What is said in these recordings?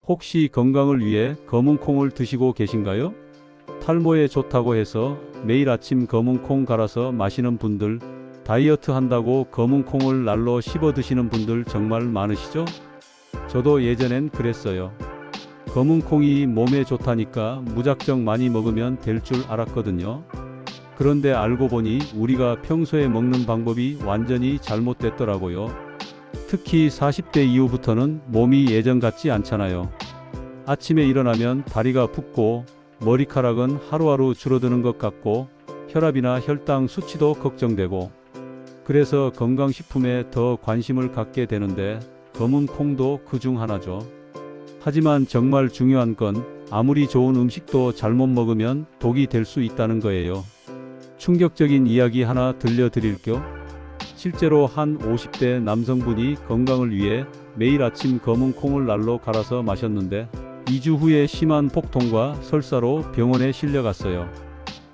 혹시 건강을 위해 검은 콩을 드시고 계신가요? 탈모에 좋다고 해서 매일 아침 검은 콩 갈아서 마시는 분들, 다이어트 한다고 검은 콩을 날로 씹어 드시는 분들 정말 많으시죠? 저도 예전엔 그랬어요. 검은 콩이 몸에 좋다니까 무작정 많이 먹으면 될 줄 알았거든요. 그런데 알고 보니 우리가 평소에 먹는 방법이 완전히 잘못됐더라고요. 특히 40대 이후부터는 몸이 예전 같지 않잖아요. 아침에 일어나면 다리가 붓고 머리카락은 하루하루 줄어드는 것 같고 혈압이나 혈당 수치도 걱정되고, 그래서 건강식품에 더 관심을 갖게 되는데 검은 콩도 그중 하나죠. 하지만 정말 중요한 건 아무리 좋은 음식도 잘못 먹으면 독이 될 수 있다는 거예요. 충격적인 이야기 하나 들려드릴게요. 실제로 한 50대 남성분이 건강을 위해 매일 아침 검은 콩을 날로 갈아서 마셨는데 2주 후에 심한 복통과 설사로 병원에 실려갔어요.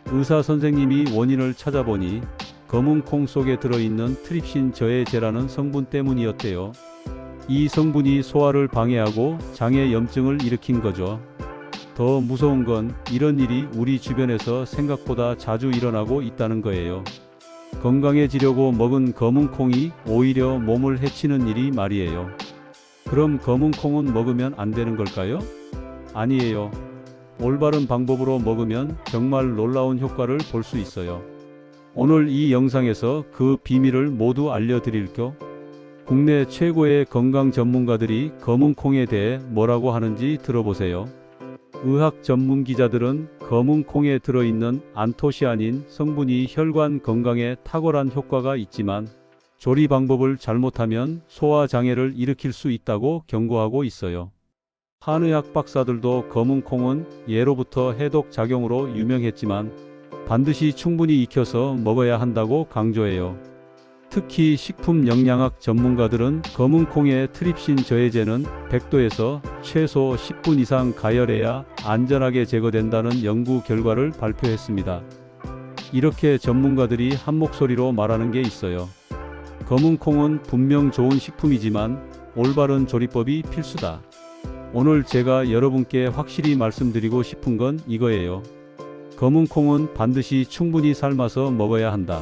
의사 선생님이 원인을 찾아보니 검은 콩 속에 들어있는 트립신 저해제라는 성분 때문이었대요. 이 성분이 소화를 방해하고 장에 염증을 일으킨 거죠. 더 무서운 건 이런 일이 우리 주변에서 생각보다 자주 일어나고 있다는 거예요. 건강해지려고 먹은 검은 콩이 오히려 몸을 해치는 일이 말이에요. 그럼 검은 콩은 먹으면 안 되는 걸까요? 아니에요. 올바른 방법으로 먹으면 정말 놀라운 효과를 볼 수 있어요. 오늘 이 영상에서 그 비밀을 모두 알려드릴게요. 국내 최고의 건강 전문가들이 검은 콩에 대해 뭐라고 하는지 들어보세요. 의학 전문 기자들은 검은 콩에 들어있는 안토시아닌 성분이 혈관 건강에 탁월한 효과가 있지만 조리 방법을 잘못하면 소화 장애를 일으킬 수 있다고 경고하고 있어요. 한의학 박사들도 검은 콩은 예로부터 해독 작용으로 유명했지만 반드시 충분히 익혀서 먹어야 한다고 강조해요. 특히 식품 영양학 전문가들은 검은 콩의 트립신 저해제는 100도에서 최소 10분 이상 가열해야 안전하게 제거된다는 연구 결과를 발표했습니다. 이렇게 전문가들이 한 목소리로 말하는 게 있어요. 검은 콩은 분명 좋은 식품이지만 올바른 조리법이 필수다. 오늘 제가 여러분께 확실히 말씀드리고 싶은 건 이거예요. 검은 콩은 반드시 충분히 삶아서 먹어야 한다.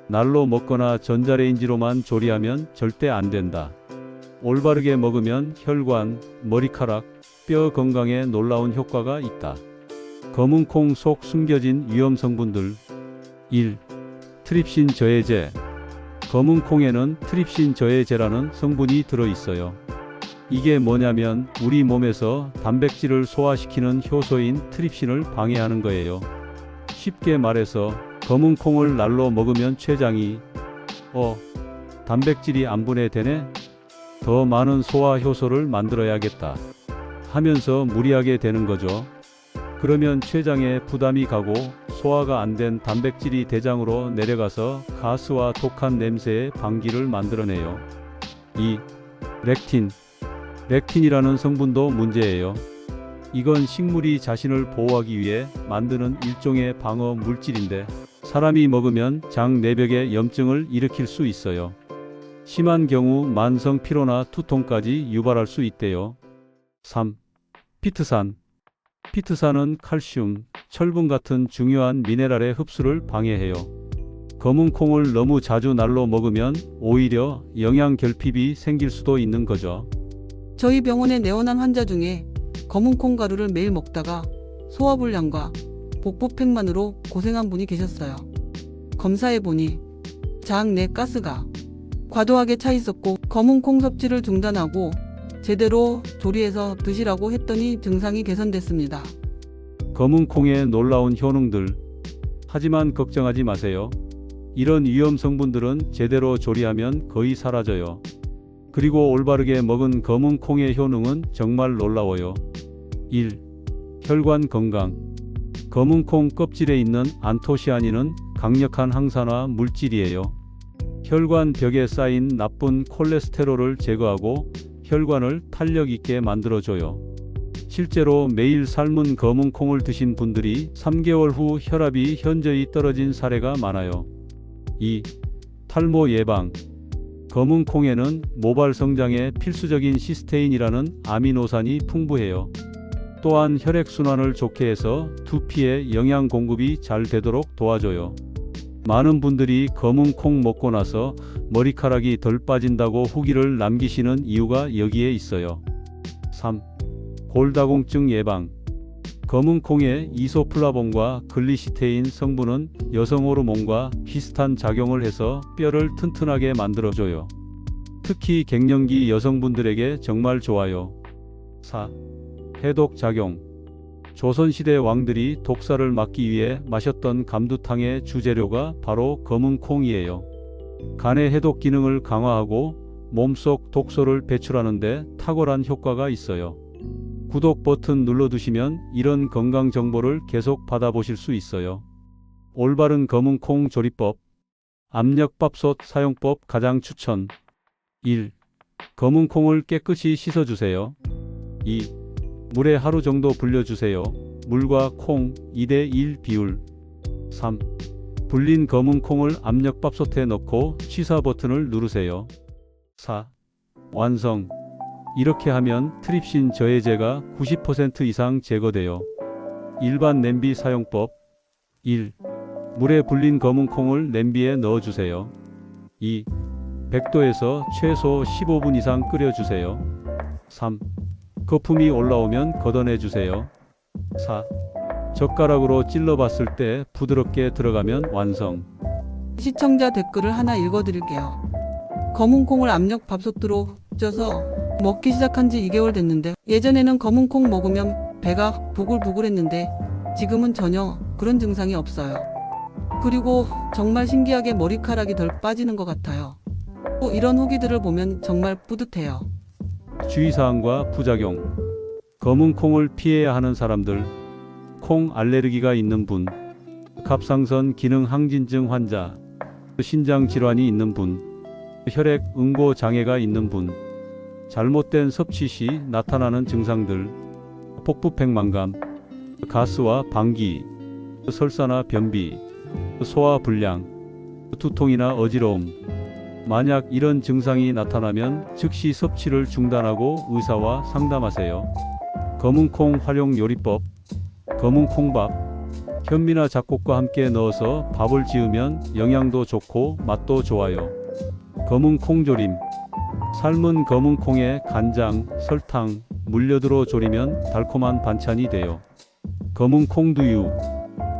날로 먹거나 전자레인지로만 조리하면 절대 안 된다. 올바르게 먹으면 혈관, 머리카락, 뼈 건강에 놀라운 효과가 있다. 검은 콩 속 숨겨진 위험 성분들. 1. 트립신 저해제. 검은 콩에는 트립신 저해제라는 성분이 들어있어요. 이게 뭐냐면 우리 몸에서 단백질을 소화시키는 효소인 트립신을 방해하는 거예요. 쉽게 말해서 검은 콩을 날로 먹으면 췌장이 단백질이 안 분해되네? 더 많은 소화 효소를 만들어야겠다 하면서 무리하게 되는 거죠. 그러면 췌장에 부담이 가고 소화가 안 된 단백질이 대장으로 내려가서 가스와 독한 냄새의 방귀를 만들어내요. 2. 렉틴. 렉틴이라는 성분도 문제예요. 이건 식물이 자신을 보호하기 위해 만드는 일종의 방어 물질인데 사람이 먹으면 장 내벽에 염증을 일으킬 수 있어요. 심한 경우 만성 피로나 두통까지 유발할 수 있대요. 3. 피트산. 피트산은 칼슘, 철분 같은 중요한 미네랄의 흡수를 방해해요. 검은 콩을 너무 자주 날로 먹으면 오히려 영양 결핍이 생길 수도 있는 거죠. 저희 병원에 내원한 환자 중에 검은 콩 가루를 매일 먹다가 소화불량과 복부팽만으로 고생한 분이 계셨어요. 검사해보니 장 내 가스가 과도하게 차 있었고 검은 콩 섭취를 중단하고 제대로 조리해서 드시라고 했더니 증상이 개선됐습니다. 검은 콩의 놀라운 효능들. 하지만 걱정하지 마세요. 이런 위험 성분들은 제대로 조리하면 거의 사라져요. 그리고 올바르게 먹은 검은 콩의 효능은 정말 놀라워요. 1. 혈관 건강. 검은 콩 껍질에 있는 안토시아닌은 강력한 항산화 물질이에요. 혈관 벽에 쌓인 나쁜 콜레스테롤을 제거하고 혈관을 탄력 있게 만들어줘요. 실제로 매일 삶은 검은 콩을 드신 분들이 3개월 후 혈압이 현저히 떨어진 사례가 많아요. 2. 탈모 예방. 검은 콩에는 모발 성장에 필수적인 시스테인이라는 아미노산이 풍부해요. 또한 혈액순환을 좋게 해서 두피에 영양 공급이 잘 되도록 도와줘요. 많은 분들이 검은 콩 먹고 나서 머리카락이 덜 빠진다고 후기를 남기시는 이유가 여기에 있어요. 3. 골다공증 예방. 검은 콩의 이소플라본과 글리시테인 성분은 여성 호르몬과 비슷한 작용을 해서 뼈를 튼튼하게 만들어줘요. 특히 갱년기 여성분들에게 정말 좋아요. 4. 해독 작용. 조선시대 왕들이 독사를 막기 위해 마셨던 감두탕의 주재료가 바로 검은 콩이에요. 간의 해독 기능을 강화하고 몸속 독소를 배출하는 데 탁월한 효과가 있어요. 구독 버튼 눌러두시면 이런 건강 정보를 계속 받아보실 수 있어요. 올바른 검은 콩 조리법. 압력밥솥 사용법 가장 추천. 1. 검은 콩을 깨끗이 씻어주세요. 2. 물에 하루 정도 불려주세요. 물과 콩 2:1 비율. 3. 불린 검은 콩을 압력밥솥에 넣고 취사 버튼을 누르세요. 4. 완성. 이렇게 하면 트립신 저해제가 90% 이상 제거돼요. 일반 냄비 사용법. 1. 물에 불린 검은 콩을 냄비에 넣어주세요. 2. 100도에서 최소 15분 이상 끓여주세요. 3. 거품이 올라오면 걷어내주세요. 4. 젓가락으로 찔러봤을 때 부드럽게 들어가면 완성. 시청자 댓글을 하나 읽어드릴게요. 검은 콩을 압력밥솥으로 쪄서 먹기 시작한 지 2개월 됐는데 예전에는 검은 콩 먹으면 배가 부글부글했는데 지금은 전혀 그런 증상이 없어요. 그리고 정말 신기하게 머리카락이 덜 빠지는 것 같아요. 또 이런 후기들을 보면 정말 뿌듯해요. 주의사항과 부작용. 검은 콩을 피해야 하는 사람들. 콩 알레르기가 있는 분, 갑상선 기능 항진증 환자, 신장 질환이 있는 분, 혈액 응고 장애가 있는 분, 잘못된 섭취 시 나타나는 증상들, 복부팽만감, 가스와 방기, 설사나 변비, 소화 불량, 두통이나 어지러움. 만약 이런 증상이 나타나면 즉시 섭취를 중단하고 의사와 상담하세요. 검은 콩 활용 요리법. 검은 콩밥. 현미나 잡곡과 함께 넣어서 밥을 지으면 영양도 좋고 맛도 좋아요. 검은 콩조림. 삶은 검은 콩에 간장, 설탕, 물엿으로 졸이면 달콤한 반찬이 돼요. 검은 콩두유.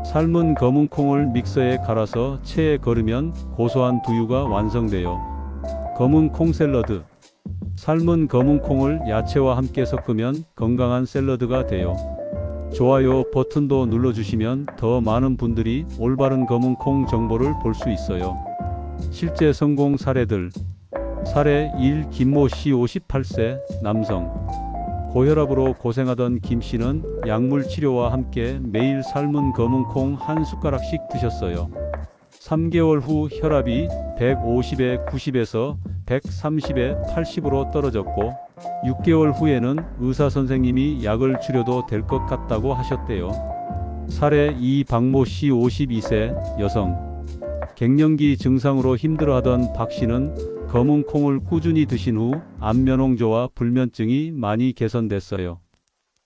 삶은 검은 콩을 믹서에 갈아서 체에 걸으면 고소한 두유가 완성돼요. 검은 콩 샐러드. 삶은 검은 콩을 야채와 함께 섞으면 건강한 샐러드가 돼요. 좋아요 버튼도 눌러주시면 더 많은 분들이 올바른 검은 콩 정보를 볼 수 있어요. 실제 성공 사례들. 사례 1. 김모 씨 58세 남성. 고혈압으로 고생하던 김 씨는 약물 치료와 함께 매일 삶은 검은 콩 한 숟가락씩 드셨어요. 3개월 후 혈압이 150에 90에서 130에 80으로 떨어졌고 6개월 후에는 의사 선생님이 약을 줄여도 될 것 같다고 하셨대요. 사례 2. 박모 씨 52세 여성. 갱년기 증상으로 힘들어하던 박 씨는 검은 콩을 꾸준히 드신 후 안면홍조와 불면증이 많이 개선됐어요.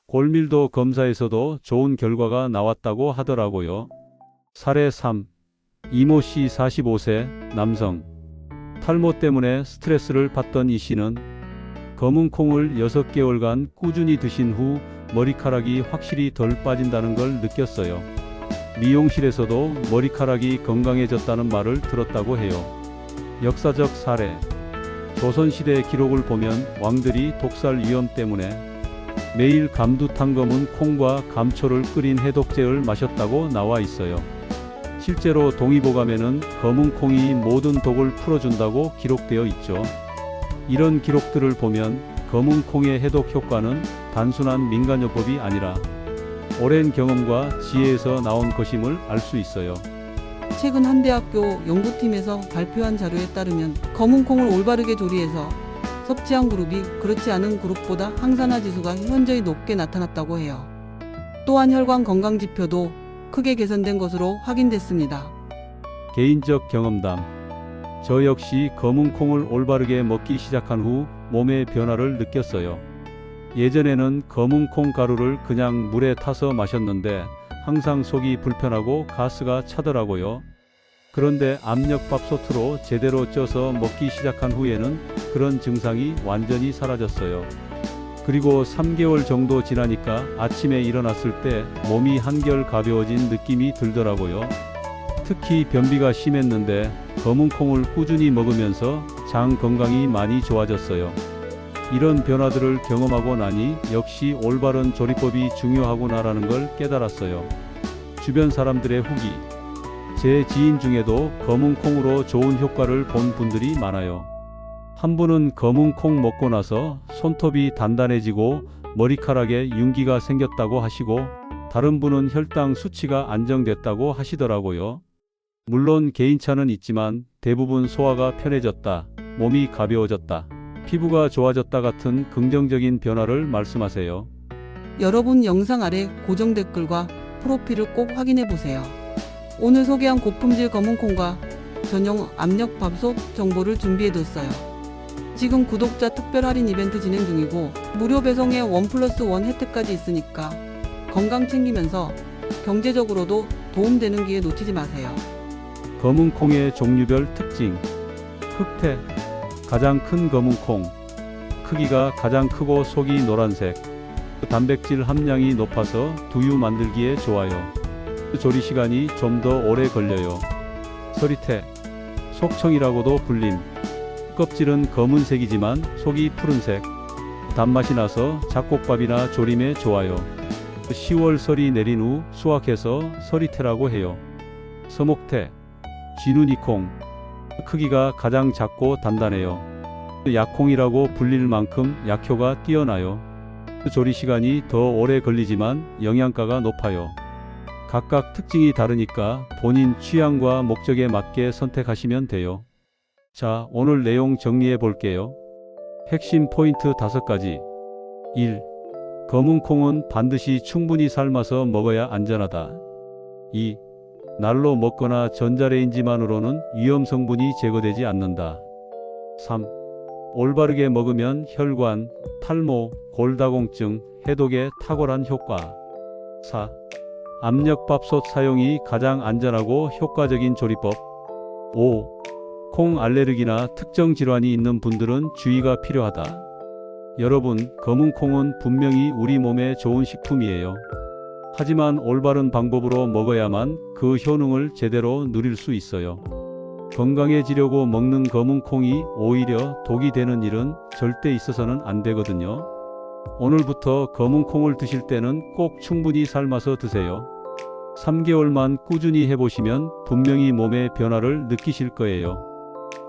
골밀도 검사에서도 좋은 결과가 나왔다고 하더라고요. 사례 3. 이모 씨 45세 남성. 탈모 때문에 스트레스를 받던 이 씨는 검은 콩을 6개월간 꾸준히 드신 후 머리카락이 확실히 덜 빠진다는 걸 느꼈어요. 미용실에서도 머리카락이 건강해졌다는 말을 들었다고 해요. 역사적 사례. 조선시대 기록을 보면 왕들이 독살 위험 때문에 매일 감두탕 검은 콩과 감초를 끓인 해독제를 마셨다고 나와 있어요. 실제로 동의보감에는 검은 콩이 모든 독을 풀어준다고 기록되어 있죠. 이런 기록들을 보면 검은 콩의 해독 효과는 단순한 민간요법이 아니라 오랜 경험과 지혜에서 나온 것임을 알 수 있어요. 최근 한 대학교 연구팀에서 발표한 자료에 따르면 검은 콩을 올바르게 조리해서 섭취한 그룹이 그렇지 않은 그룹보다 항산화 지수가 현저히 높게 나타났다고 해요. 또한 혈관 건강 지표도 크게 개선된 것으로 확인됐습니다. 개인적 경험담. 저 역시 검은 콩을 올바르게 먹기 시작한 후 몸의 변화를 느꼈어요. 예전에는 검은 콩 가루를 그냥 물에 타서 마셨는데 항상 속이 불편하고 가스가 차더라고요. 그런데 압력밥솥으로 제대로 쪄서 먹기 시작한 후에는 그런 증상이 완전히 사라졌어요. 그리고 3개월 정도 지나니까 아침에 일어났을 때 몸이 한결 가벼워진 느낌이 들더라고요. 특히 변비가 심했는데 검은 콩을 꾸준히 먹으면서 장 건강이 많이 좋아졌어요. 이런 변화들을 경험하고 나니 역시 올바른 조리법이 중요하구나라는 걸 깨달았어요. 주변 사람들의 후기. 제 지인 중에도 검은 콩으로 좋은 효과를 본 분들이 많아요. 한 분은 검은 콩 먹고 나서 손톱이 단단해지고 머리카락에 윤기가 생겼다고 하시고, 다른 분은 혈당 수치가 안정됐다고 하시더라고요. 물론 개인차는 있지만 대부분 소화가 편해졌다, 몸이 가벼워졌다, 피부가 좋아졌다 같은 긍정적인 변화를 말씀하세요. 여러분 영상 아래 고정 댓글과 프로필을 꼭 확인해 보세요. 오늘 소개한 고품질 검은콩과 전용 압력밥솥 정보를 준비해뒀어요. 지금 구독자 특별 할인 이벤트 진행 중이고 무료 배송에 1+1 혜택까지 있으니까 건강 챙기면서 경제적으로도 도움되는 기회 놓치지 마세요. 검은 콩의 종류별 특징. 흑태. 가장 큰 검은 콩. 크기가 가장 크고 속이 노란색. 단백질 함량이 높아서 두유 만들기에 좋아요. 조리 시간이 좀 더 오래 걸려요. 서리태. 속청이라고도 불림. 껍질은 검은색이지만 속이 푸른색. 단맛이 나서 잡곡밥이나 조림에 좋아요. 10월 설이 내린 후 수확해서 서리태라고 해요. 서목태. 쥐눈이콩. 크기가 가장 작고 단단해요. 약콩이라고 불릴 만큼 약효가 뛰어나요. 조리 시간이 더 오래 걸리지만 영양가가 높아요. 각각 특징이 다르니까 본인 취향과 목적에 맞게 선택하시면 돼요. 자, 오늘 내용 정리해 볼게요. 핵심 포인트 5가지. 1. 검은 콩은 반드시 충분히 삶아서 먹어야 안전하다. 2. 날로 먹거나 전자레인지만으로는 위험 성분이 제거되지 않는다. 3. 올바르게 먹으면 혈관, 탈모, 골다공증, 해독에 탁월한 효과. 4. 압력밥솥 사용이 가장 안전하고 효과적인 조리법. 5. 콩 알레르기나 특정 질환이 있는 분들은 주의가 필요하다. 여러분, 검은 콩은 분명히 우리 몸에 좋은 식품이에요. 하지만 올바른 방법으로 먹어야만 그 효능을 제대로 누릴 수 있어요. 건강해지려고 먹는 검은 콩이 오히려 독이 되는 일은 절대 있어서는 안 되거든요. 오늘부터 검은 콩을 드실 때는 꼭 충분히 삶아서 드세요. 3개월만 꾸준히 해보시면 분명히 몸의 변화를 느끼실 거예요.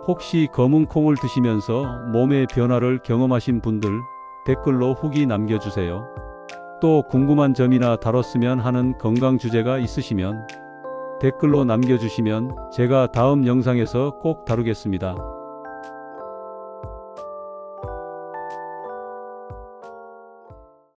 혹시 검은 콩을 드시면서 몸의 변화를 경험하신 분들 댓글로 후기 남겨주세요. 또 궁금한 점이나 다뤘으면 하는 건강 주제가 있으시면 댓글로 남겨주시면 제가 다음 영상에서 꼭 다루겠습니다.